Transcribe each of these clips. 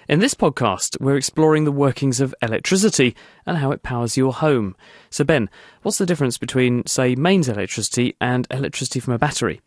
In this podcast, we're exploring the workings of electricity and how it powers your home. So Ben, what's the difference between, say, mains electricity and electricity from a battery?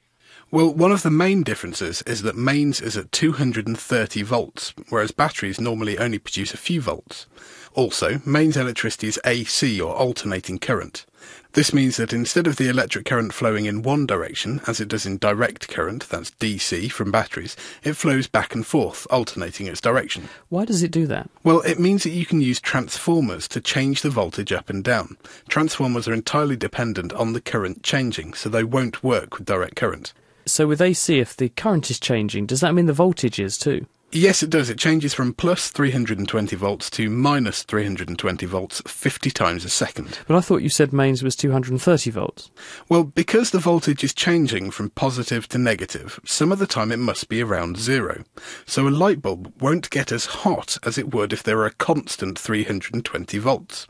Well, one of the main differences is that mains is at 230 volts, whereas batteries normally only produce a few volts. Also, mains electricity is AC, or alternating current. This means that instead of the electric current flowing in one direction, as it does in direct current, that's DC, from batteries, it flows back and forth, alternating its direction. Why does it do that? Well, it means that you can use transformers to change the voltage up and down. Transformers are entirely dependent on the current changing, so they won't work with direct current. So with AC, if the current is changing, does that mean the voltage is too? Yes, it does. It changes from plus 320 volts to minus 320 volts 50 times a second. But I thought you said mains was 230 volts. Well, because the voltage is changing from positive to negative, some of the time it must be around zero. So a light bulb won't get as hot as it would if there were a constant 320 volts.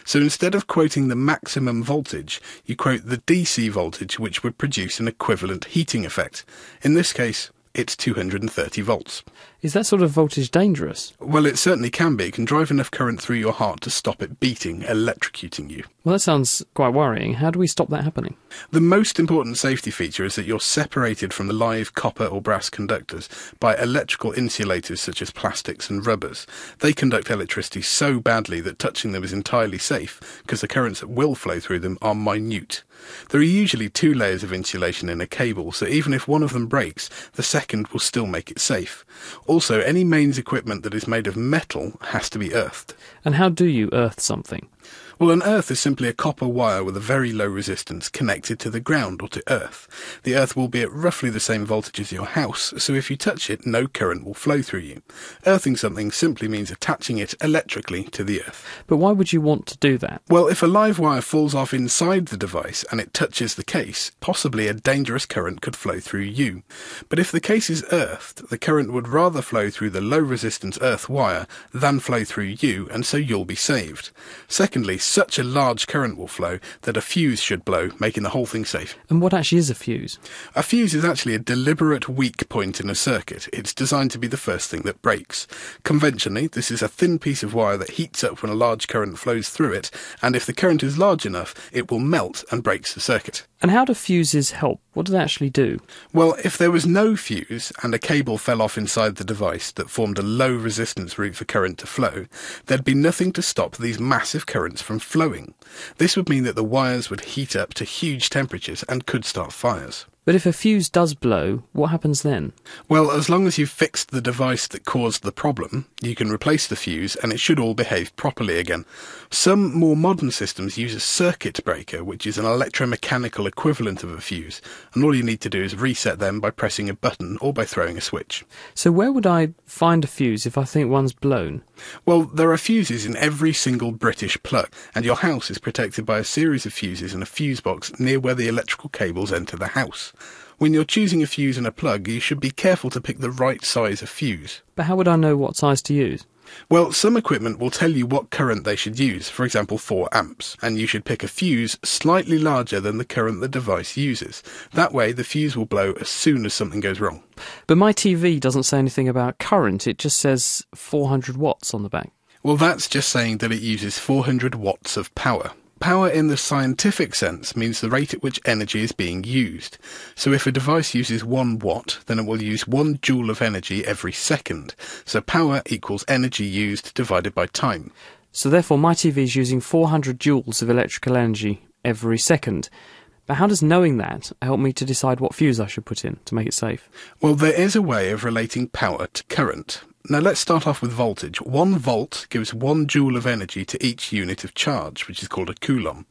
So instead of quoting the maximum voltage, you quote the DC voltage, which would produce an equivalent heating effect. In this case, it's 230 volts. Is that sort of voltage dangerous? Well, it certainly can be. It can drive enough current through your heart to stop it beating, electrocuting you. Well, that sounds quite worrying. How do we stop that happening? The most important safety feature is that you're separated from the live copper or brass conductors by electrical insulators such as plastics and rubbers. They conduct electricity so badly that touching them is entirely safe, because the currents that will flow through them are minute. There are usually 2 layers of insulation in a cable, so even if one of them breaks, the second will still make it safe. Also, any mains equipment that is made of metal has to be earthed. And how do you earth something? Well, an earth is simply a copper wire with a very low resistance connected to the ground or to earth. The earth will be at roughly the same voltage as your house, so if you touch it, no current will flow through you. Earthing something simply means attaching it electrically to the earth. But why would you want to do that? Well, if a live wire falls off inside the device and it touches the case, possibly a dangerous current could flow through you. But if the case is earthed, the current would rather flow through the low resistance earth wire than flow through you, and so you'll be saved. Secondly, such a large current will flow that a fuse should blow, making the whole thing safe. And what actually is a fuse? A fuse is actually a deliberate weak point in a circuit. It's designed to be the first thing that breaks. Conventionally, this is a thin piece of wire that heats up when a large current flows through it, and if the current is large enough, it will melt and breaks the circuit. And how do fuses help? What do they actually do? Well, if there was no fuse and a cable fell off inside the device that formed a low resistance route for current to flow, there'd be nothing to stop these massive currents from flowing. This would mean that the wires would heat up to huge temperatures and could start fires. But if a fuse does blow, what happens then? Well, as long as you've fixed the device that caused the problem, you can replace the fuse and it should all behave properly again. Some more modern systems use a circuit breaker, which is an electromechanical equivalent of a fuse, and all you need to do is reset them by pressing a button or by throwing a switch. So where would I find a fuse if I think one's blown? Well, there are fuses in every single British plug, and your house is protected by a series of fuses in a fuse box near where the electrical cables enter the house. When you're choosing a fuse and a plug, you should be careful to pick the right size of fuse. But how would I know what size to use? Well, some equipment will tell you what current they should use, for example 4 amps, and you should pick a fuse slightly larger than the current the device uses. That way the fuse will blow as soon as something goes wrong. But my TV doesn't say anything about current, it just says 400 watts on the back. Well, that's just saying that it uses 400 watts of power. Power in the scientific sense means the rate at which energy is being used. So if a device uses 1 watt, then it will use 1 joule of energy every second. So power equals energy used divided by time. So therefore my TV is using 400 joules of electrical energy every second. But how does knowing that help me to decide what fuse I should put in to make it safe? Well, there is a way of relating power to current. Now let's start off with voltage. 1 volt gives 1 joule of energy to each unit of charge, which is called a coulomb.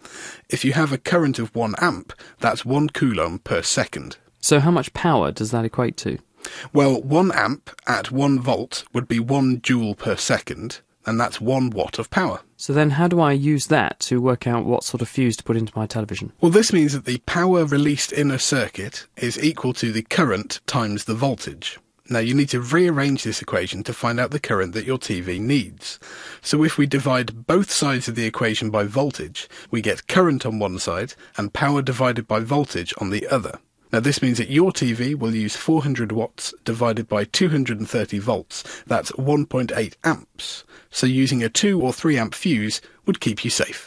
If you have a current of 1 amp, that's 1 coulomb per second. So how much power does that equate to? Well, 1 amp at 1 volt would be 1 joule per second, and that's 1 watt of power. So then how do I use that to work out what sort of fuse to put into my television? Well, this means that the power released in a circuit is equal to the current times the voltage. Now you need to rearrange this equation to find out the current that your TV needs. So if we divide both sides of the equation by voltage, we get current on one side and power divided by voltage on the other. Now this means that your TV will use 400 watts divided by 230 volts. That's 1.8 amps. So using a 2 or 3 amp fuse would keep you safe.